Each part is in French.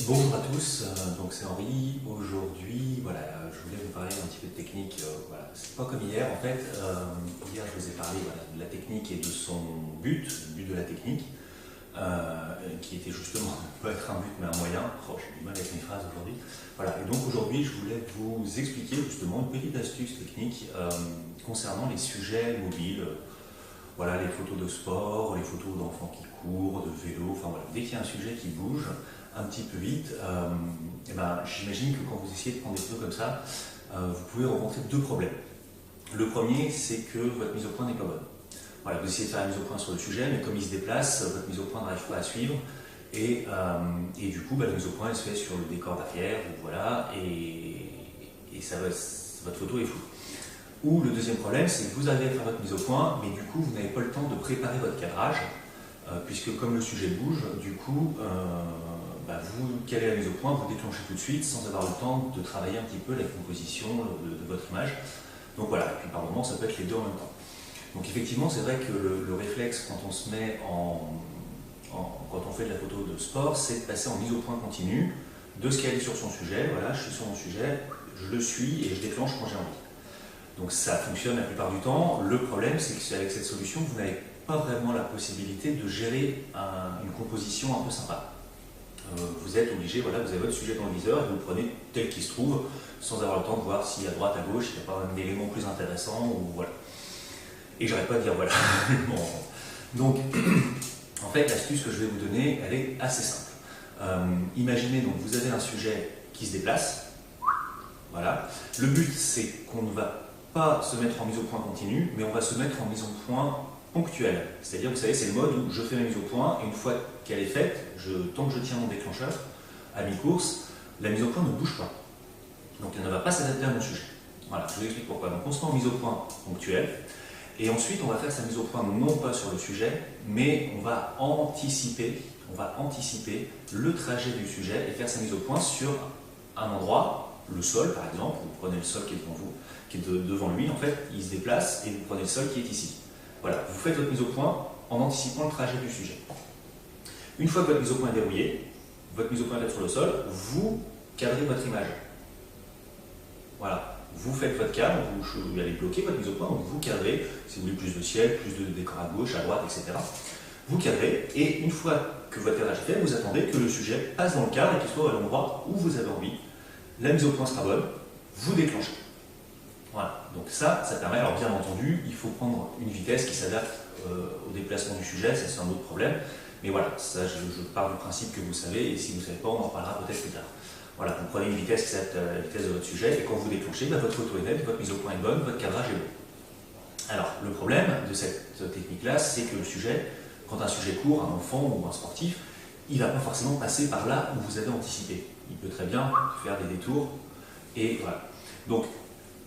Bonjour à tous, donc c'est Henri. Aujourd'hui, voilà, je voulais vous parler un petit peu de technique. Voilà, c'est pas comme hier en fait. Hier, je vous ai parlé voilà, de la technique et de son but, le but de la technique, qui était justement de ne pas être un but mais un moyen. Oh, j'ai du mal avec mes phrases aujourd'hui. Voilà, et donc aujourd'hui, je voulais vous expliquer justement une petite astuce technique concernant les sujets mobiles. Voilà, les photos de sport, les photos d'enfants qui courent, de vélo, enfin voilà, dès qu'il y a un sujet qui bouge un petit peu vite, et ben, j'imagine que quand vous essayez de prendre des photos comme ça, vous pouvez rencontrer deux problèmes. Le premier, c'est que votre mise au point n'est pas bonne. Voilà, vous essayez de faire la mise au point sur le sujet, mais comme il se déplace, votre mise au point n'arrive pas à suivre, et du coup, la mise au point elle se fait sur le décor d'arrière, voilà, et ça va, votre photo est floue. Ou le deuxième problème, c'est que vous arrivez à faire votre mise au point, mais du coup, vous n'avez pas le temps de préparer votre cadrage, puisque comme le sujet bouge, du coup, vous calez la mise au point, vous déclenchez tout de suite, sans avoir le temps de travailler un petit peu la composition de votre image. Donc voilà, et puis par moment, ça peut être les deux en même temps. Donc effectivement, c'est vrai que le réflexe, quand on se met quand on fait de la photo de sport, c'est de passer en mise au point continue, de se caler sur son sujet. Voilà, je suis sur mon sujet, je le suis et je déclenche quand j'ai envie. Donc ça fonctionne la plupart du temps. Le problème, c'est qu'avec cette solution, vous n'avez pas vraiment la possibilité de gérer une composition un peu sympa. Vous êtes obligé, voilà, vous avez votre sujet dans le viseur et vous le prenez tel qu'il se trouve, sans avoir le temps de voir si à droite, à gauche, il n'y a pas un élément plus intéressant, ou voilà. Et j'arrête pas de dire voilà. Bon. Donc, en fait, l'astuce que je vais vous donner, elle est assez simple. Imaginez donc, vous avez un sujet qui se déplace. Voilà. Le but, c'est qu'on ne va pas se mettre en mise au point continue, mais on va se mettre en mise au point ponctuelle. C'est-à-dire, vous savez, c'est le mode où je fais ma mise au point, et une fois qu'elle est faite, tant que je tiens mon déclencheur à mi-course, la mise au point ne bouge pas. Donc elle ne va pas s'adapter à mon sujet. Voilà, je vous explique pourquoi. Donc on se met en mise au point ponctuelle, et ensuite on va faire sa mise au point non pas sur le sujet, mais on va anticiper le trajet du sujet et faire sa mise au point sur un endroit, le sol par exemple. Vous prenez le sol qui est devant vous, qui est devant lui, en fait, il se déplace et vous prenez le sol qui est ici. Voilà, vous faites votre mise au point en anticipant le trajet du sujet. Une fois que votre mise au point est dérouillée, votre mise au point est sur le sol, vous cadrez votre image. Voilà, vous faites votre cadre, vous allez bloquer votre mise au point, donc vous cadrez, si vous voulez plus de ciel, plus de décor à gauche, à droite, etc. Vous cadrez, et une fois que votre cadrage est fait, vous attendez que le sujet passe dans le cadre et qu'il soit à l'endroit où vous avez envie. La mise au point sera bonne, vous déclenchez. Voilà, donc ça permet, alors bien entendu, il faut prendre une vitesse qui s'adapte au déplacement du sujet, ça c'est un autre problème, mais voilà, ça je pars du principe que vous savez, et si vous ne savez pas, on en reparlera peut-être plus tard. Voilà, vous prenez une vitesse qui s'adapte à la vitesse de votre sujet, et quand vous déclenchez, votre photo est nette, votre mise au point est bonne, votre cadrage est bon. Alors, le problème de cette technique-là, c'est que le sujet, quand un sujet court, un enfant ou un sportif, il ne va pas forcément passer par là où vous avez anticipé. Il peut très bien faire des détours, et voilà. Donc,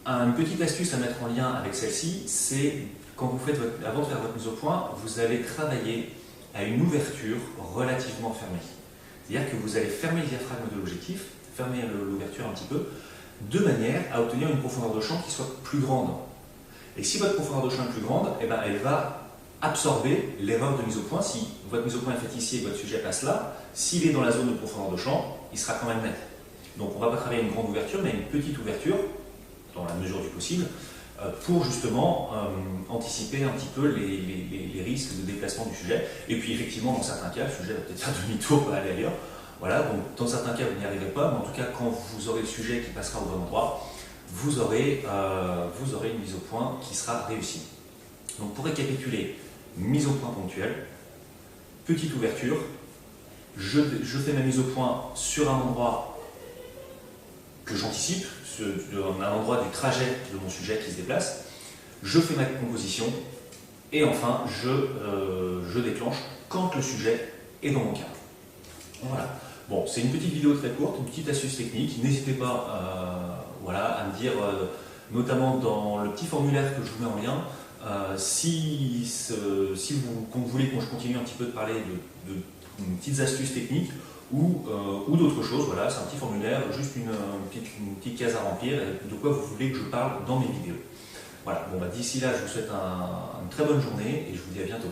une petite astuce à mettre en lien avec celle-ci, c'est quand vous faites avant de faire votre mise au point, vous allez travailler à une ouverture relativement fermée. C'est-à-dire que vous allez fermer le diaphragme de l'objectif, fermer l'ouverture un petit peu, de manière à obtenir une profondeur de champ qui soit plus grande. Et si votre profondeur de champ est plus grande, eh ben, elle va absorber l'erreur de mise au point. Si votre mise au point est faite ici et que votre sujet passe là, s'il est dans la zone de profondeur de champ, il sera quand même net. Donc on ne va pas travailler une grande ouverture, mais une petite ouverture, dans la mesure du possible, pour justement anticiper un petit peu les risques de déplacement du sujet. Et puis effectivement, dans certains cas, le sujet va peut-être faire demi-tour, va aller ailleurs. Voilà, donc dans certains cas, vous n'y arriverez pas, mais en tout cas, quand vous aurez le sujet qui passera au bon endroit, vous aurez une mise au point qui sera réussie. Donc pour récapituler, mise au point ponctuelle, petite ouverture, je fais ma mise au point sur un endroit que j'anticipe, un endroit du trajet de mon sujet qui se déplace, je fais ma composition, et enfin, je déclenche quand le sujet est dans mon cadre. Voilà. Bon, c'est une petite vidéo très courte, une petite astuce technique. N'hésitez pas à me dire, notamment dans le petit formulaire que je vous mets en lien, si vous voulez que je continue un petit peu de parler de petites astuces techniques ou d'autres choses. Voilà, c'est un petit formulaire, juste une petite case à remplir, de quoi vous voulez que je parle dans mes vidéos. Voilà, bon, d'ici là, je vous souhaite une très bonne journée et je vous dis à bientôt.